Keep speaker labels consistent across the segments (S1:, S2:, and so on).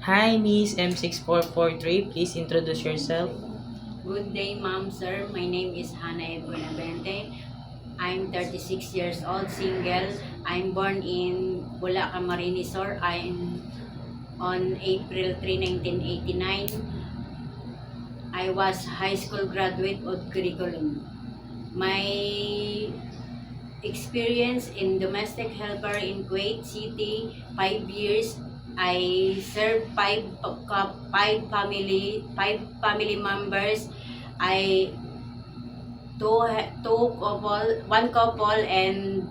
S1: Hi, Miss M6443. Please introduce yourself.
S2: Good day, ma'am, sir. My name is Hannah Buenavente. I'm 36 years old, single. I'm born in Bulacan, Marinisor. I'm on April 3, 1989. I was high school graduate of curriculum. My experience in domestic helper in Kuwait City, 5 years. I served five family members. I one couple and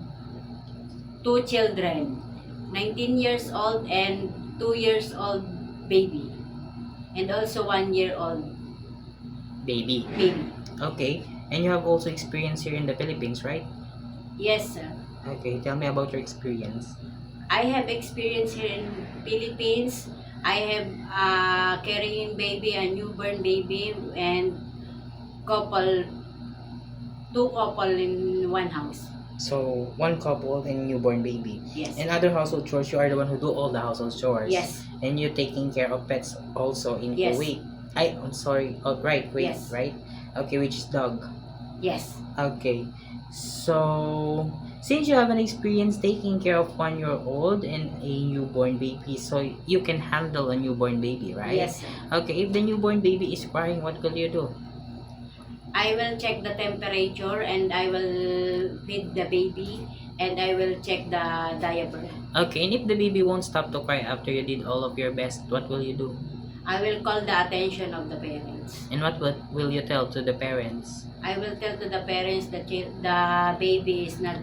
S2: two children, 19 years old and 2 years old baby, and also 1 year old
S1: Baby.
S2: baby.
S1: Okay. And you have also experience here in the Philippines, right?
S2: Yes, sir.
S1: Okay. Tell me about your experience.
S2: I have experience here in Philippines. I have carrying baby, a newborn baby, and couple, two couple in one house.
S1: So, one couple and newborn baby.
S2: Yes.
S1: And other household chores, you are the one who do all the household chores.
S2: Yes.
S1: And you taking care of pets also in
S2: Yes.
S1: Kuwait. I'm sorry. Oh, right. Kuwait,
S2: Yes.
S1: right? Okay, which is dog.
S2: Yes.
S1: Okay. So, since you have an experience taking care of 1-year-old and a newborn baby, so you can handle a newborn baby, right?
S2: Yes, sir.
S1: Okay, if the newborn baby is crying, what will you do?
S2: I will check the temperature and I will feed the baby and I will check the diaper.
S1: Okay, and if the baby won't stop to cry after you did all of your best, what will you do?
S2: I will call the attention of the parents.
S1: And what will you tell to the parents?
S2: I will tell to the parents that the baby is not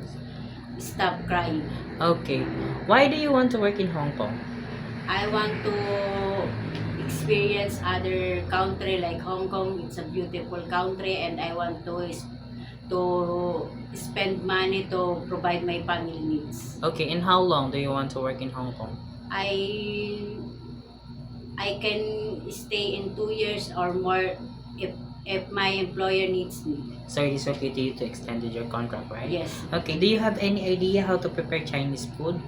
S2: stop crying.
S1: Okay, why do you want to work in Hong Kong?
S2: I want to experience other country like Hong Kong. It's a beautiful country and I want to spend money to provide my family needs.
S1: Okay, and how long do you want to work in Hong Kong?
S2: I can stay in 2 years or more if my employer needs me.
S1: So it is okay to you to extend your contract, right?
S2: Yes.
S1: Okay, do you have any idea how to prepare Chinese food?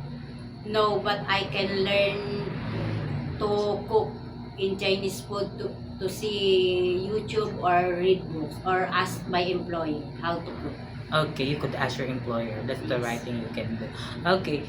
S2: No, but I can learn to cook in Chinese food to see YouTube or read books or ask my employee how to cook.
S1: Okay, you could ask your employer. That's the
S2: Yes.
S1: right thing you can do. Okay,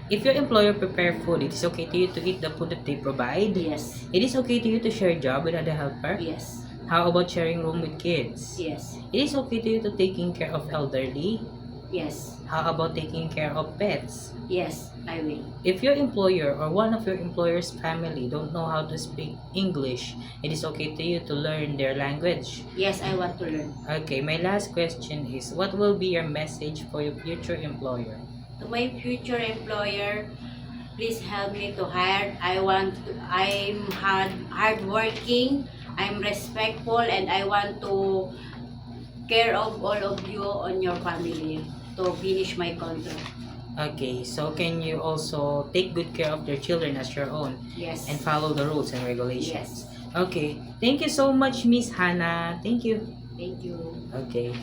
S1: if your employer prepare food, it is okay to you to eat the food that they provide.
S2: Yes.
S1: It is okay to you to share job with other helper.
S2: Yes.
S1: How about sharing room with kids?
S2: Yes.
S1: It is okay to you to taking care of elderly.
S2: Yes.
S1: How about taking care of pets?
S2: Yes, I will.
S1: If your employer or one of your employer's family don't know how to speak English, it is okay to you to learn their language.
S2: Yes, I want to learn.
S1: Okay, my last question is, what will be your message for your future employer?
S2: To my future employer, please help me to hire. I'm hardworking, I'm respectful, and I want to care of all of you on your family to finish my contract.
S1: Okay, so can you also take good care of your children as your own
S2: Yes.
S1: and follow the rules and regulations?
S2: Yes.
S1: Okay, thank you so much, Miss Hannah. Thank you.
S2: Thank you.
S1: Okay.